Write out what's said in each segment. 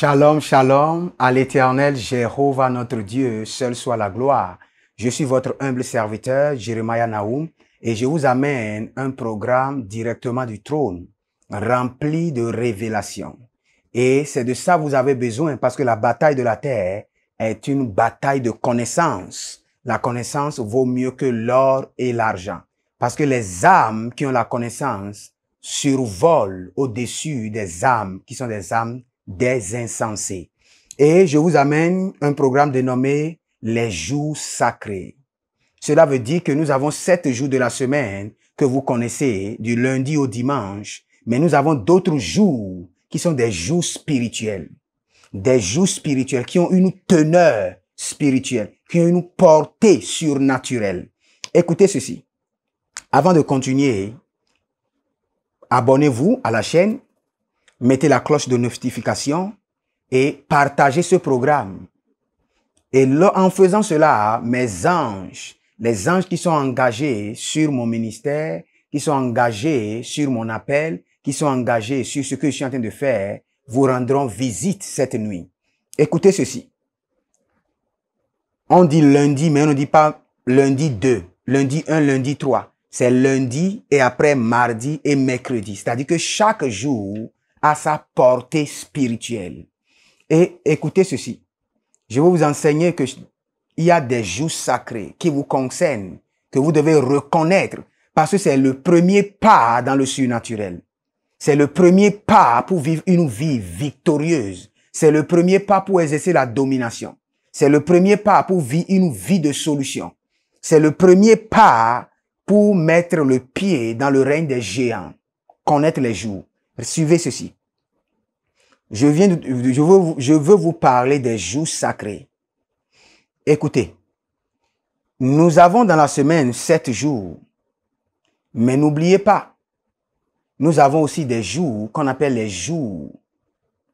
Shalom, shalom, à l'Éternel, Jéhovah notre Dieu, seul soit la gloire. Je suis votre humble serviteur, Jeremiah Naoum, et je vous amène un programme directement du trône, rempli de révélations. Et c'est de ça que vous avez besoin, parce que la bataille de la terre est une bataille de connaissance. La connaissance vaut mieux que l'or et l'argent, parce que les âmes qui ont la connaissance survolent au-dessus des âmes qui sont des âmes des insensés. Et je vous amène un programme dénommé les jours sacrés. Cela veut dire que nous avons 7 jours de la semaine que vous connaissez, du lundi au dimanche, mais nous avons d'autres jours qui sont des jours spirituels. Des jours spirituels qui ont une teneur spirituelle, qui ont une portée surnaturelle. Écoutez ceci. Avant de continuer, abonnez-vous à la chaîne, mettez la cloche de notification et partagez ce programme. Et là, en faisant cela, mes anges, les anges qui sont engagés sur mon ministère, qui sont engagés sur mon appel, qui sont engagés sur ce que je suis en train de faire, vous rendront visite cette nuit. Écoutez ceci. On dit lundi, mais on ne dit pas lundi 2, lundi 1, lundi 3. C'est lundi et après mardi et mercredi. C'est-à-dire que chaque jour a sa portée spirituelle. Et écoutez ceci. Je vais vous enseigner que il y a des jours sacrés qui vous concernent, que vous devez reconnaître, parce que c'est le premier pas dans le surnaturel. C'est le premier pas pour vivre une vie victorieuse. C'est le premier pas pour exercer la domination. C'est le premier pas pour vivre une vie de solution. C'est le premier pas pour mettre le pied dans le règne des géants. Connaître les jours. Suivez ceci. Je veux vous parler des jours sacrés. Écoutez, nous avons dans la semaine 7 jours, mais n'oubliez pas, nous avons aussi des jours qu'on appelle les jours,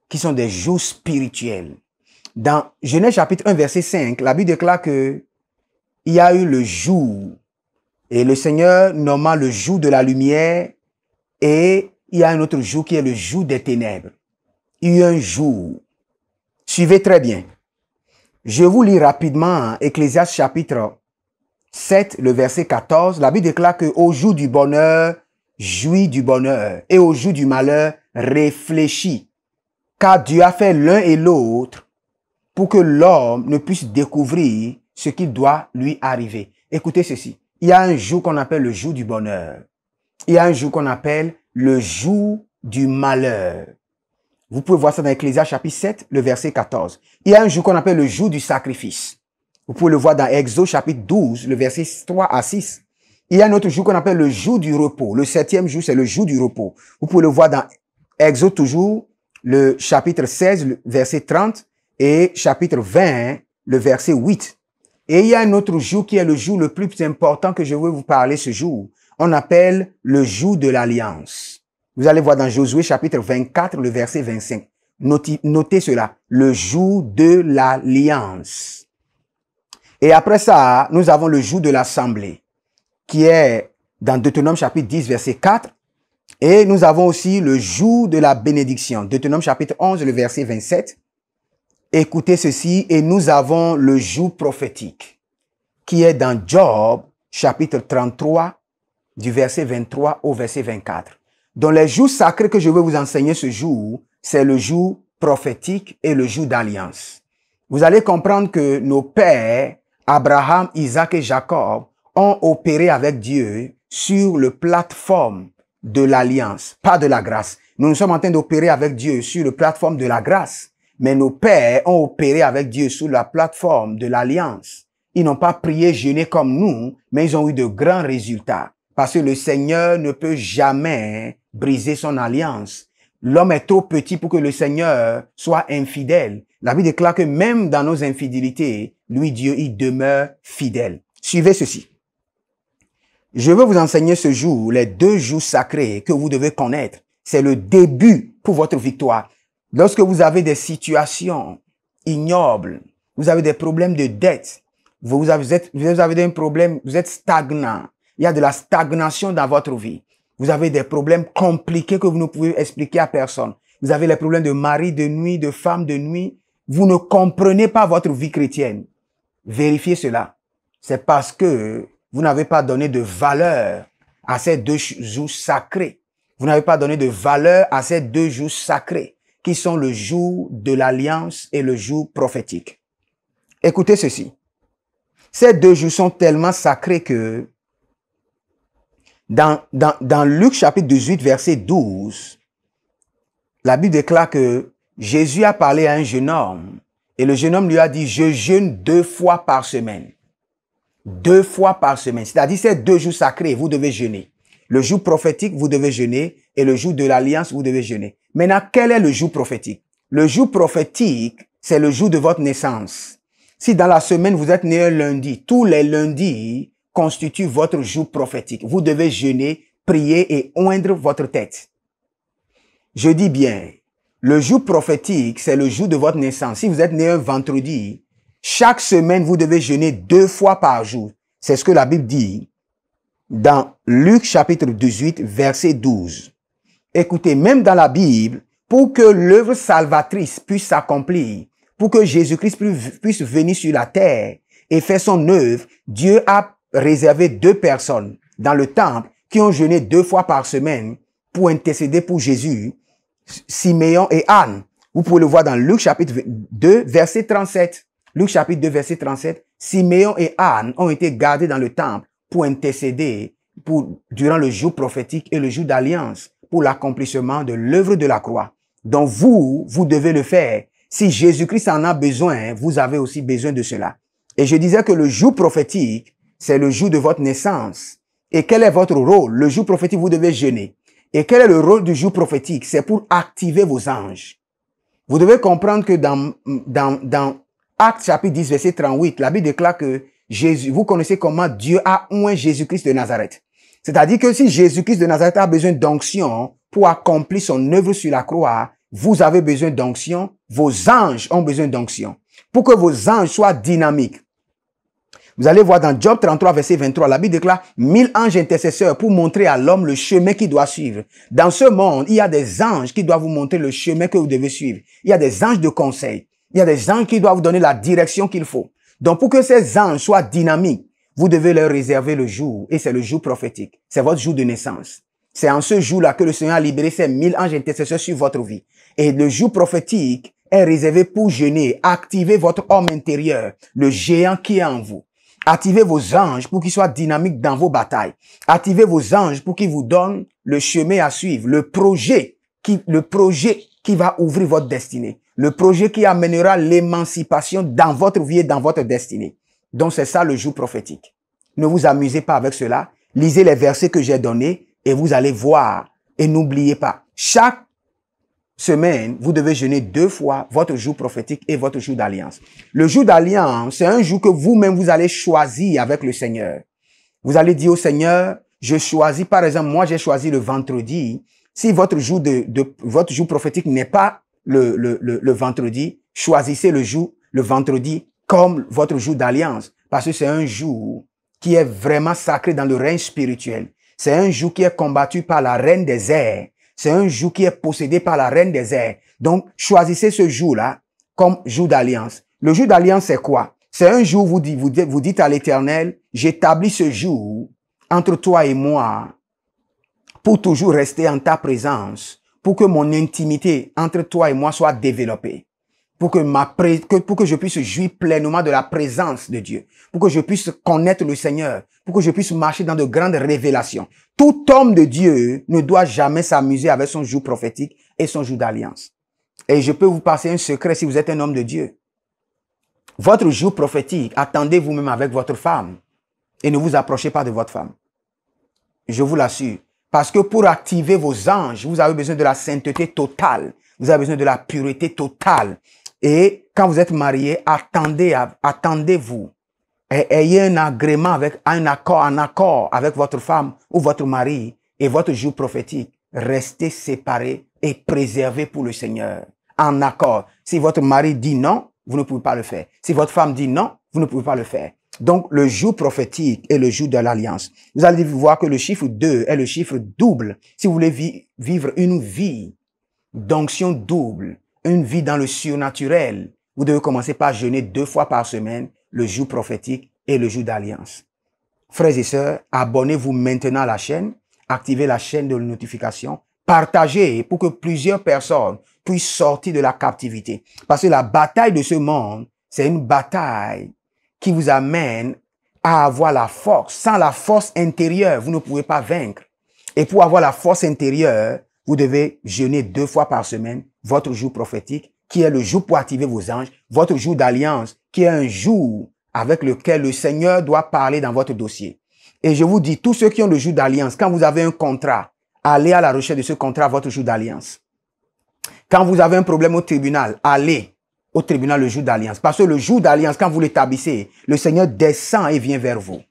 qui sont des jours spirituels. Dans Genèse chapitre 1 verset 5, la Bible déclare que il y a eu le jour, et le Seigneur nomma le jour de la lumière, et il y a un autre jour qui est le jour des ténèbres. Il y a un jour. Suivez très bien. Je vous lis rapidement Ecclésiaste chapitre 7, le verset 14. La Bible déclare que au jour du bonheur, jouis du bonheur, et au jour du malheur, réfléchis. Car Dieu a fait l'un et l'autre pour que l'homme ne puisse découvrir ce qui doit lui arriver. Écoutez ceci. Il y a un jour qu'on appelle le jour du bonheur. Il y a un jour qu'on appelle le jour du malheur. Vous pouvez voir ça dans Ecclésiaste chapitre 7, le verset 14. Il y a un jour qu'on appelle le jour du sacrifice. Vous pouvez le voir dans Exode chapitre 12, le verset 3 à 6. Il y a un autre jour qu'on appelle le jour du repos. Le 7e jour, c'est le jour du repos. Vous pouvez le voir dans Exode toujours, le chapitre 16, le verset 30 et chapitre 20, le verset 8. Et il y a un autre jour qui est le jour le plus important que je veux vous parler ce jour. On appelle le jour de l'alliance. Vous allez voir dans Josué chapitre 24, le verset 25. Notez cela. Le jour de l'alliance. Et après ça, nous avons le jour de l'assemblée, qui est dans Deutéronome chapitre 10, verset 4. Et nous avons aussi le jour de la bénédiction. Deutéronome chapitre 11, le verset 27. Écoutez ceci. Et nous avons le jour prophétique, qui est dans Job chapitre 33, du verset 23 au verset 24. Donc les jours sacrés que je vais vous enseigner ce jour, c'est le jour prophétique et le jour d'alliance. Vous allez comprendre que nos pères, Abraham, Isaac et Jacob, ont opéré avec Dieu sur le plateforme de l'alliance, pas de la grâce. Nous sommes en train d'opérer avec Dieu sur le plateforme de la grâce, mais nos pères ont opéré avec Dieu sur la plateforme de l'alliance. Ils n'ont pas prié, jeûné comme nous, mais ils ont eu de grands résultats. Parce que le Seigneur ne peut jamais briser son alliance. L'homme est trop petit pour que le Seigneur soit infidèle. La Bible déclare que même dans nos infidélités, lui, Dieu, il demeure fidèle. Suivez ceci. Je veux vous enseigner ce jour, les 2 jours sacrés que vous devez connaître. C'est le début pour votre victoire. Lorsque vous avez des situations ignobles, vous avez des problèmes de dette, vous avez des problèmes, vous êtes stagnant, il y a de la stagnation dans votre vie. Vous avez des problèmes compliqués que vous ne pouvez expliquer à personne. vous avez les problèmes de mari de nuit, de femme de nuit, vous ne comprenez pas votre vie chrétienne. Vérifiez cela. C'est parce que vous n'avez pas donné de valeur à ces 2 jours sacrés. Vous n'avez pas donné de valeur à ces 2 jours sacrés qui sont le jour de l'alliance et le jour prophétique. Écoutez ceci. Ces 2 jours sont tellement sacrés que dans Luc chapitre 18 verset 12, la Bible déclare que Jésus a parlé à un jeune homme et le jeune homme lui a dit, je jeûne 2 fois par semaine. 2 fois par semaine. C'est-à-dire ces 2 jours sacrés, vous devez jeûner. Le jour prophétique, vous devez jeûner et le jour de l'alliance, vous devez jeûner. Maintenant, quel est le jour prophétique? Le jour prophétique, c'est le jour de votre naissance. Si dans la semaine, vous êtes né un lundi, tous les lundis constituent votre jour prophétique. Vous devez jeûner, prier et oindre votre tête. Je dis bien, le jour prophétique, c'est le jour de votre naissance. Si vous êtes né un vendredi, chaque semaine, vous devez jeûner 2 fois par jour. C'est ce que la Bible dit dans Luc chapitre 18, verset 12. Écoutez, même dans la Bible, pour que l'œuvre salvatrice puisse s'accomplir, pour que Jésus-Christ puisse venir sur la terre et faire son œuvre, Dieu a réservé 2 personnes dans le temple qui ont jeûné 2 fois par semaine pour intercéder pour Jésus, Siméon et Anne. Vous pouvez le voir dans Luc chapitre 2, verset 37. Luc chapitre 2, verset 37. Siméon et Anne ont été gardés dans le temple pour intercéder durant le jour prophétique et le jour d'alliance pour l'accomplissement de l'œuvre de la croix. Donc vous devez le faire. Si Jésus-Christ en a besoin, vous avez aussi besoin de cela. Et je disais que le jour prophétique, c'est le jour de votre naissance. Et quel est votre rôle? Le jour prophétique, vous devez jeûner. Et quel est le rôle du jour prophétique? C'est pour activer vos anges. Vous devez comprendre que dans Actes chapitre 10, verset 38, la Bible déclare que Jésus, vous connaissez comment Dieu a oint Jésus-Christ de Nazareth. C'est-à-dire que si Jésus-Christ de Nazareth a besoin d'onction pour accomplir son œuvre sur la croix, vous avez besoin d'onction, vos anges ont besoin d'onction. Pour que vos anges soient dynamiques. Vous allez voir dans Job 33, verset 23, la Bible déclare 1000 anges intercesseurs pour montrer à l'homme le chemin qu'il doit suivre. Dans ce monde, il y a des anges qui doivent vous montrer le chemin que vous devez suivre. Il y a des anges de conseil. Il y a des anges qui doivent vous donner la direction qu'il faut. Donc, pour que ces anges soient dynamiques, vous devez leur réserver le jour. Et c'est le jour prophétique. C'est votre jour de naissance. C'est en ce jour-là que le Seigneur a libéré ces 1000 anges intercesseurs sur votre vie. Et le jour prophétique est réservé pour jeûner, activer votre homme intérieur, le géant qui est en vous. Activez vos anges pour qu'ils soient dynamiques dans vos batailles. Activez vos anges pour qu'ils vous donnent le chemin à suivre, le projet qui va ouvrir votre destinée. Le projet qui amènera l'émancipation dans votre vie et dans votre destinée. Donc c'est ça le jour prophétique. Ne vous amusez pas avec cela. Lisez les versets que j'ai donnés et vous allez voir. Et n'oubliez pas, chaque semaine, vous devez jeûner 2 fois votre jour prophétique et votre jour d'alliance. Le jour d'alliance, c'est un jour que vous-même, vous allez choisir avec le Seigneur. Vous allez dire au Seigneur, je choisis, par exemple, moi j'ai choisi le vendredi. Si votre jour votre jour prophétique n'est pas le vendredi, choisissez le vendredi comme votre jour d'alliance. Parce que c'est un jour qui est vraiment sacré dans le règne spirituel. C'est un jour qui est combattu par la reine des airs. C'est un jour qui est possédé par la reine des airs. Donc, choisissez ce jour-là comme jour d'alliance. Le jour d'alliance, c'est quoi? C'est un jour où vous dites à l'Éternel, j'établis ce jour entre toi et moi pour toujours rester en ta présence, pour que mon intimité entre toi et moi soit développée. Pour que je puisse jouir pleinement de la présence de Dieu. Pour que je puisse connaître le Seigneur. Pour que je puisse marcher dans de grandes révélations. Tout homme de Dieu ne doit jamais s'amuser avec son jour prophétique et son jour d'alliance. Et je peux vous passer un secret si vous êtes un homme de Dieu. Votre jour prophétique, attendez vous-même avec votre femme. Et ne vous approchez pas de votre femme. Je vous l'assure. Parce que pour activer vos anges, vous avez besoin de la sainteté totale. Vous avez besoin de la pureté totale. Et quand vous êtes marié, attendez-vous. Et ayez un agrément en accord avec votre femme ou votre mari et votre jour prophétique. Restez séparés et préservés pour le Seigneur. En accord. Si votre mari dit non, vous ne pouvez pas le faire. Si votre femme dit non, vous ne pouvez pas le faire. Donc, le jour prophétique est le jour de l'alliance. Vous allez voir que le chiffre 2 est le chiffre double. Si vous voulez vivre une vie d'onction double, une vie dans le surnaturel, vous devez commencer par jeûner 2 fois par semaine, le jour prophétique et le jour d'alliance. Frères et sœurs, abonnez-vous maintenant à la chaîne, activez la chaîne de notification, partagez pour que plusieurs personnes puissent sortir de la captivité. Parce que la bataille de ce monde, c'est une bataille qui vous amène à avoir la force. Sans la force intérieure, vous ne pouvez pas vaincre. Et pour avoir la force intérieure, vous devez jeûner 2 fois par semaine, votre jour prophétique, qui est le jour pour activer vos anges, votre jour d'alliance, qui est un jour avec lequel le Seigneur doit parler dans votre dossier. Et je vous dis, tous ceux qui ont le jour d'alliance, quand vous avez un contrat, allez à la recherche de ce contrat, votre jour d'alliance. Quand vous avez un problème au tribunal, allez au tribunal le jour d'alliance. Parce que le jour d'alliance, quand vous l'établissez, le Seigneur descend et vient vers vous.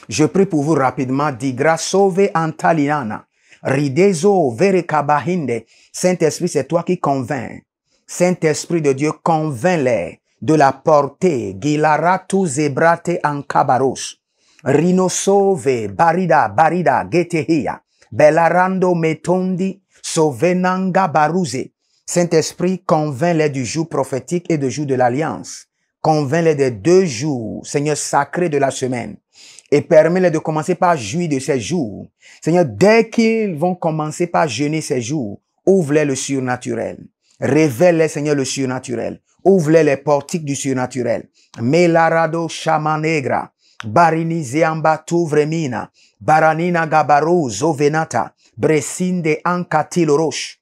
Je prie pour vous rapidement. Digra sauve antaliana. Ridezo verekabahinde. Saint-Esprit, c'est toi qui convaincs. Saint-Esprit de Dieu, convainc-les de la portée. Gilaratu zebrate ankabaros. Rino sauve barida getehia. Belarando metondi sovenanga baruze. Saint-Esprit, convainc-les du jour prophétique et du jour de l'alliance. Convainc-les des 2 jours, Seigneur, sacrés de la semaine. Et permets-les de commencer par jouir de ces jours. Seigneur, dès qu'ils vont commencer par jeûner ces jours, ouvre-les le surnaturel. Révèle-les, Seigneur, le surnaturel. Ouvre-les les portiques du surnaturel. Melarado shamanegra. Barini zeamba tuvremina. Baranina gabaru zovenata. Bresinde ankatilorosh.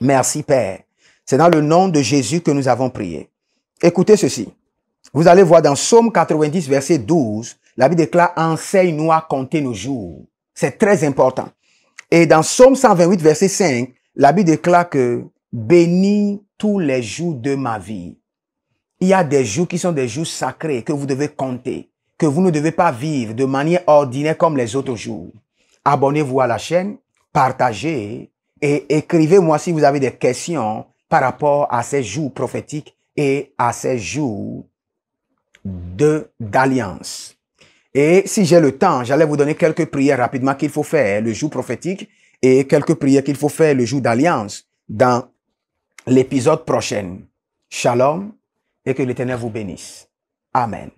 Merci, Père. C'est dans le nom de Jésus que nous avons prié. Écoutez ceci. Vous allez voir dans Psaume 90, verset 12, la Bible déclare « Enseigne-nous à compter nos jours ». C'est très important. Et dans Psaume 128, verset 5, la Bible déclare que « Bénis tous les jours de ma vie ». Il y a des jours qui sont des jours sacrés que vous devez compter, que vous ne devez pas vivre de manière ordinaire comme les autres jours. Abonnez-vous à la chaîne, partagez et écrivez-moi si vous avez des questions par rapport à ces jours prophétiques et à ces jours d'alliance. Et si j'ai le temps, j'allais vous donner quelques prières rapidement qu'il faut faire le jour prophétique et quelques prières qu'il faut faire le jour d'alliance dans l'épisode prochain. Shalom et que l'Éternel vous bénisse. Amen.